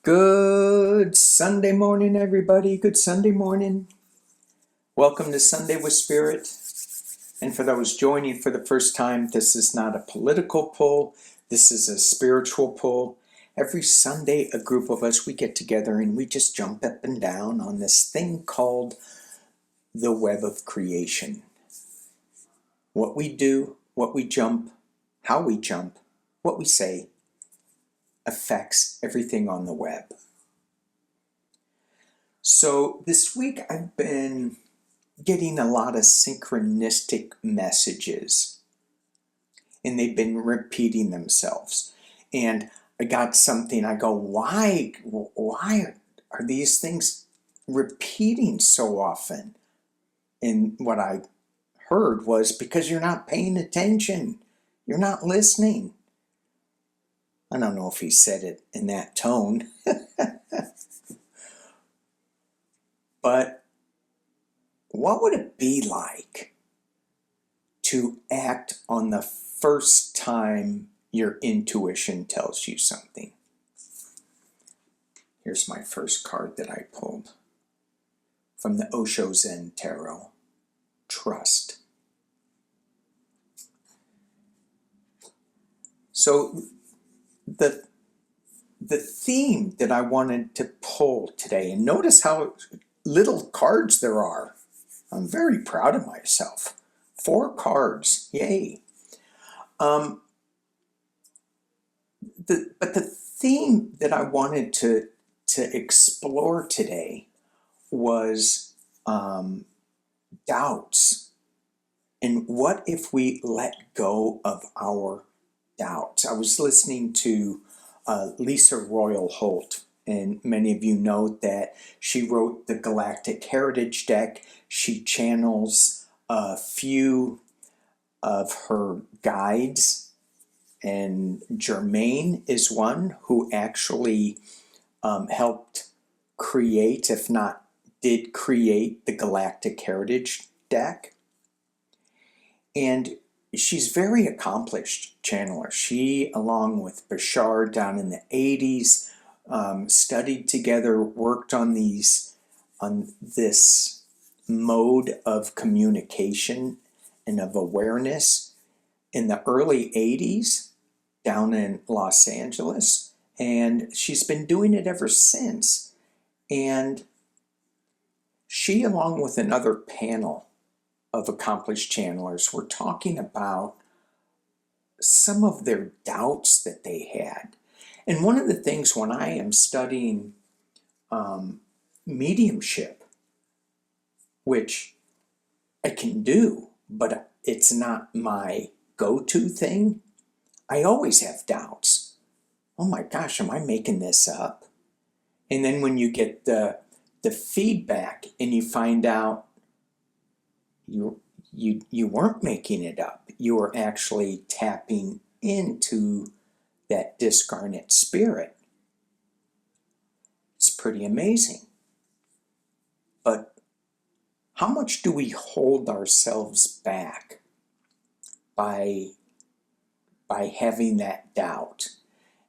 Good Sunday morning, everybody. Good Sunday morning. Welcome to Sunday with Spirit. And for those joining for the first time, this is not a political pull. This is a spiritual pull. Every Sunday, a group of us, we get together and we just jump up and down on this thing called the web of creation. What we do, what we jump, how we jump, what we say, affects everything on the web. So this week I've been getting a lot of synchronistic messages, and they've been repeating themselves. And I got something, I go, why are these things repeating so often? And what I heard was because you're not paying attention, you're not listening. I don't know if he said it in that tone, but what would it be like to act on the first time your intuition tells you something? Here's my first card that I pulled from the Osho Zen Tarot. Trust. So the theme that I wanted to pull today, and notice how little cards there are. I'm very proud of myself. 4 cards, yay. But the theme that I wanted to explore today was doubts. And what if we let go of our doubts? I was listening to Lisa Royal Holt, and many of you know that she wrote the Galactic Heritage deck. She channels a few of her guides, and Germaine is one who actually helped create, if not did create, the Galactic Heritage deck. And she's very accomplished channeler. She, along with Bashar down in the 80s, studied together, worked on this mode of communication and of awareness in the early 80s down in Los Angeles. And she's been doing it ever since. And she, along with another panel of accomplished channelers, were talking about some of their doubts that they had. And one of the things when I am studying mediumship, which I can do, but it's not my go-to thing, I always have doubts. Oh my gosh, am I making this up? And then when you get the feedback and you find out you weren't making it up, you were actually tapping into that discarnate spirit. It's pretty amazing. But how much do we hold ourselves back by having that doubt?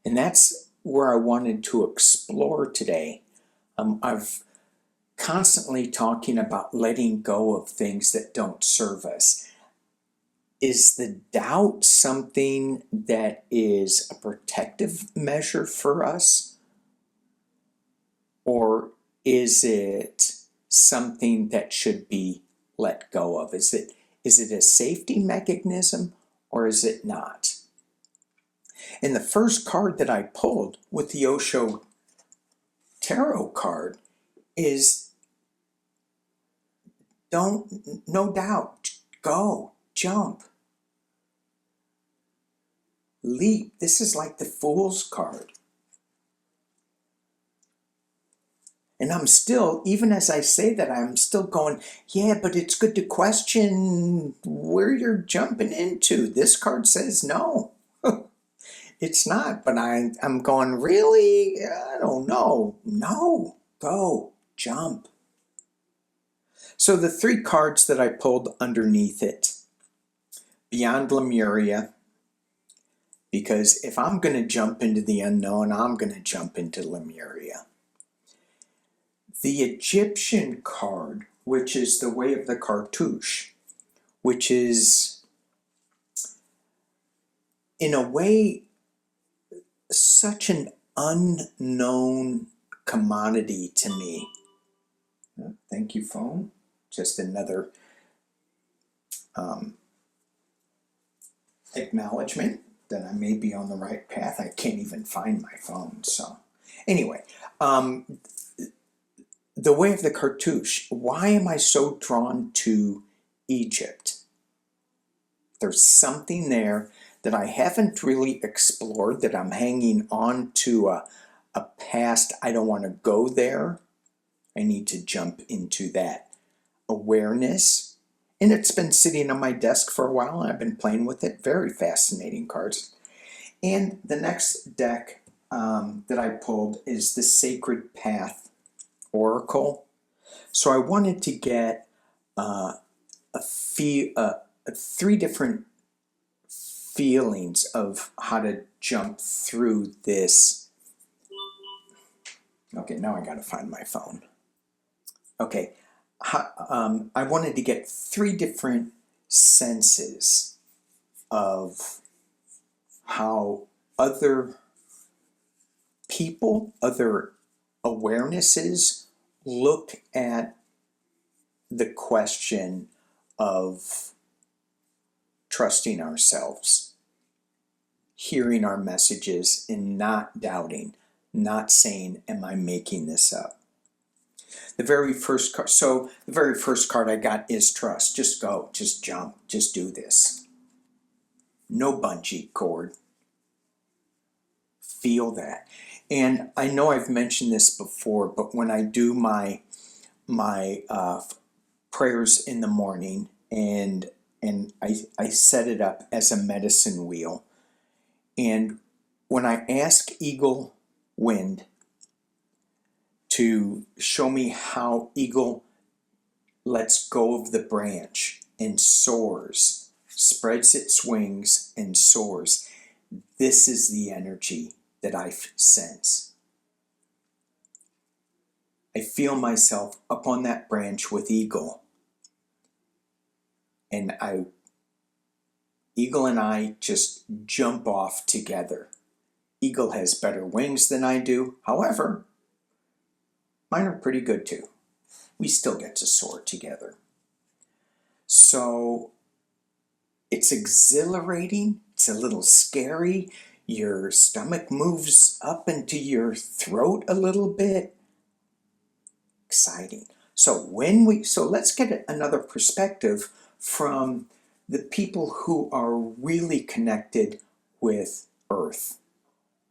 And that's where I wanted to explore today. I've constantly talking about letting go of things that don't serve us. Is the doubt something that is a protective measure for us? Or is it something that should be let go of? Is it a safety mechanism, or is it not? And the first card that I pulled with the Osho Tarot card is no doubt, go, jump, leap. This is like the Fool's card. And I'm still, even as I say that, I'm still going, yeah, but it's good to question where you're jumping into. This card says no. It's not, but I'm going, really? I don't know. No, go, jump. So the 3 cards that I pulled underneath it: Beyond Lemuria, Because if I'm going to jump into the unknown, I'm going to jump into Lemuria. The Egyptian card, which is the Way of the Cartouche, which is, in a way, such an unknown commodity to me. Thank you, phone. Just another acknowledgement that I may be on the right path. I can't even find my phone. So, anyway, the Way of the Cartouche. Why am I so drawn to Egypt? There's something there that I haven't really explored, that I'm hanging on to a past. I don't want to go there. I need to jump into that awareness. And it's been sitting on my desk for a while, and I've been playing with it. Very fascinating cards. And the next deck that I pulled is the Sacred Path Oracle. So I wanted to get three different feelings of how to jump through this. Okay, now I gotta find my phone. Okay, I wanted to get three different senses of how other people, other awarenesses look at the question of trusting ourselves, hearing our messages, and not doubting, not saying, am I making this up? The very first card I got is trust. Just go, just jump, just do this. No bungee cord. Feel that. And I know I've mentioned this before, but when I do my prayers in the morning, and I set it up as a medicine wheel, and when I ask Eagle Wind to show me how eagle lets go of the branch and soars, spreads its wings and soars, this is the energy that I sense. I feel myself up on that branch with Eagle, and Eagle and I just jump off together. Eagle has better wings than I do. However, mine are pretty good too. We still get to soar together. So it's exhilarating. It's a little scary. Your stomach moves up into your throat a little bit. Exciting. So let's get another perspective from the people who are really connected with Earth,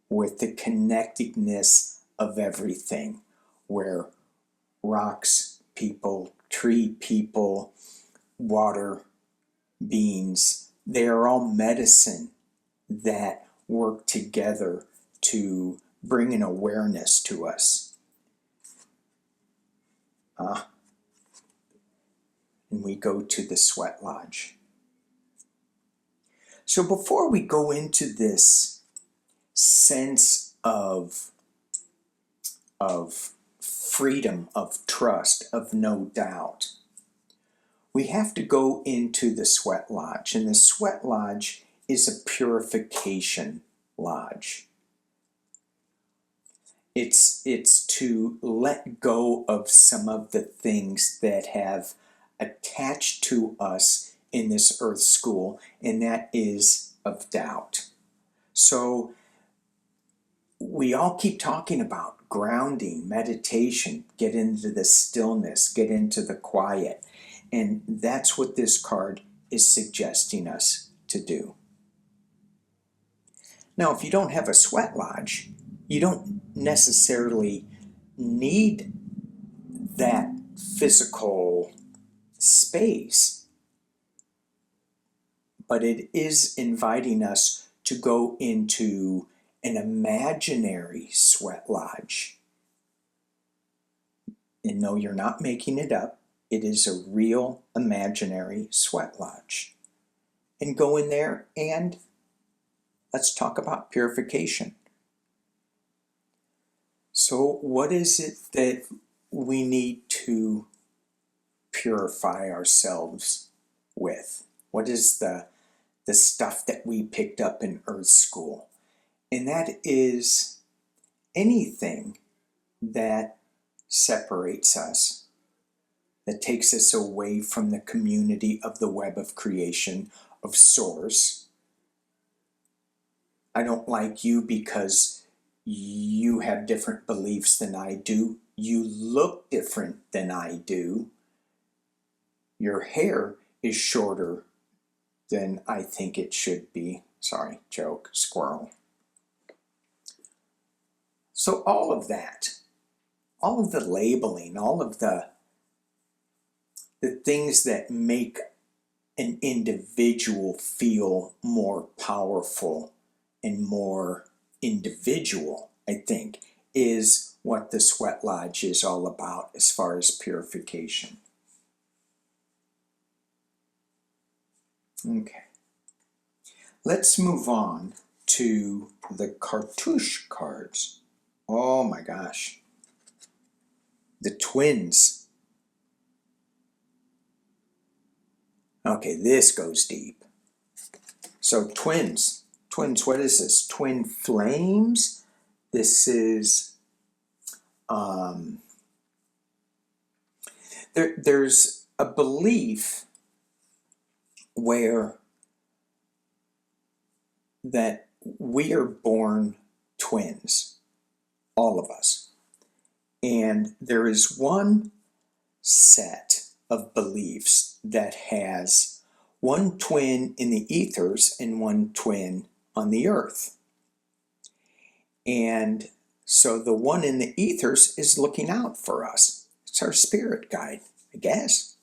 with the connectedness of everything, where rocks, people, tree people, water, beings, they are all medicine that work together to bring an awareness to us. And we go to the Sweat Lodge. So before we go into this sense of freedom, of trust, of no doubt, we have to go into the Sweat Lodge. And the Sweat Lodge is a purification lodge. It's to let go of some of the things that have attached to us in this earth school, and that is of doubt. So we all keep talking about grounding, meditation, get into the stillness, get into the quiet. And that's what this card is suggesting us to do. Now, if you don't have a sweat lodge, you don't necessarily need that physical space, but it is inviting us to go into an imaginary sweat lodge. And no, you're not making it up. It is a real imaginary sweat lodge. And go in there and let's talk about purification. So what is it that we need to purify ourselves with? What is the stuff that we picked up in Earth School? And that is anything that separates us, that takes us away from the community of the web of creation, of Source. I don't like you because you have different beliefs than I do. You look different than I do. Your hair is shorter than I think it should be. Sorry, joke, squirrel. So all of that, all of the labeling, all of the things that make an individual feel more powerful and more individual, I think, is what the Sweat Lodge is all about as far as purification. Okay. Let's move on to the cartouche cards. Oh my gosh. The twins. Okay, this goes deep. So twins. Twins, what is this? Twin flames? This is, there's a belief where that we are born twins, all of us. And there is one set of beliefs that has one twin in the ethers and one twin on the earth. And so the one in the ethers is looking out for us. It's our spirit guide, I guess.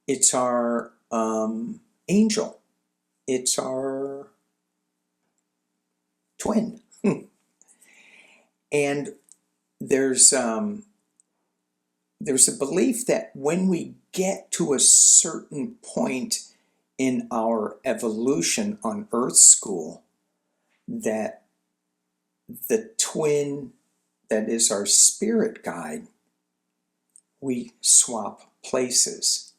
It's our angel. It's our twin. And there's a belief that when we get to a certain point in our evolution on Earth School, that the twin that is our spirit guide, we swap places.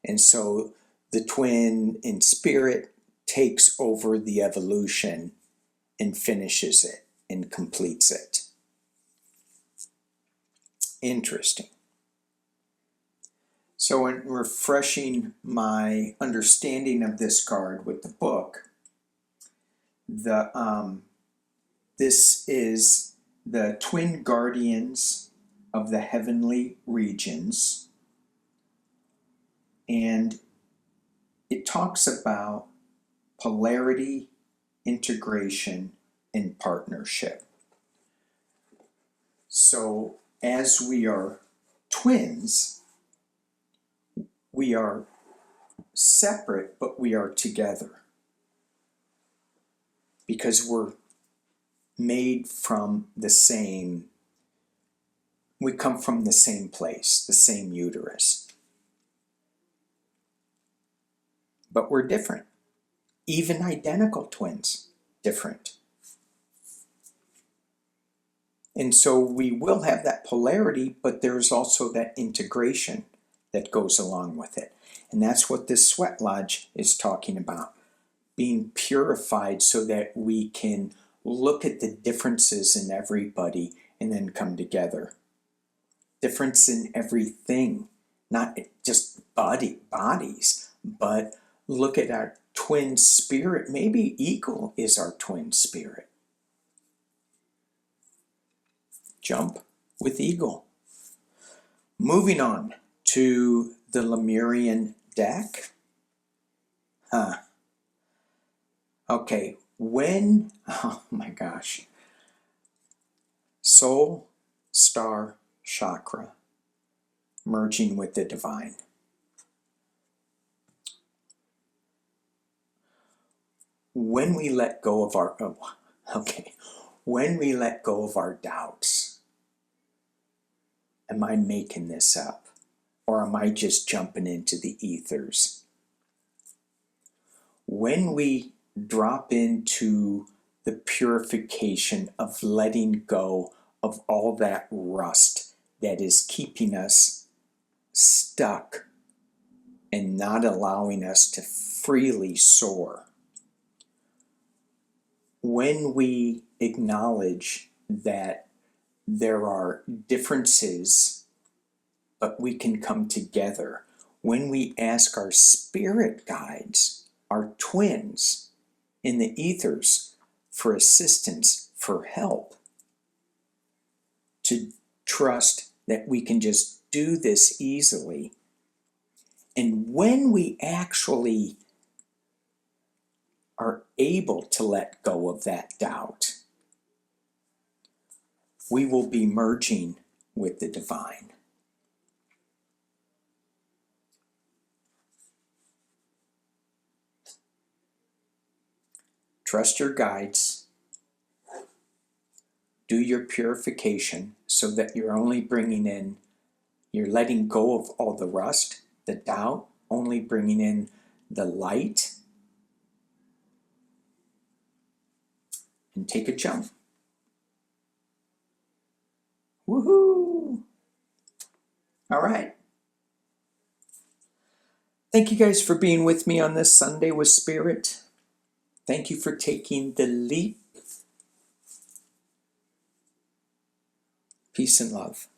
And so the twin in spirit takes over the evolution and finishes it and completes it. Interesting. So in refreshing my understanding of this card with the book, this is the twin guardians of the heavenly regions, and it talks about polarity, integration, and partnership. So as we are twins, we are separate, but we are together because we're made from the same, we come from the same place, the same uterus. But we're different. Even identical twins, different. And so we will have that polarity, but there's also that integration that goes along with it. And that's what this Sweat Lodge is talking about. Being purified so that we can look at the differences in everybody and then come together. Difference in everything, not just bodies, but look at our twin spirit. Maybe Eagle is our twin spirit. Jump with Eagle. Moving on to the Lemurian deck. Okay, oh my gosh. Soul, star, chakra, merging with the divine. When we let go of our, when we let go of our doubts, am I making this up? Or am I just jumping into the ethers? when we drop into the purification of letting go of all that rust that is keeping us stuck and not allowing us to freely soar. When we acknowledge that there are differences, but we can come together, when we ask our spirit guides, our twins in the ethers, for assistance, for help, to trust that we can just do this easily. And when we actually are able to let go of that doubt, we will be merging with the divine. Trust your guides. Do your purification so that you're letting go of all the rust, the doubt, only bringing in the light. And take a jump. Woohoo! All right. Thank you guys for being with me on this Sunday with Spirit. Thank you for taking the leap. Peace and love.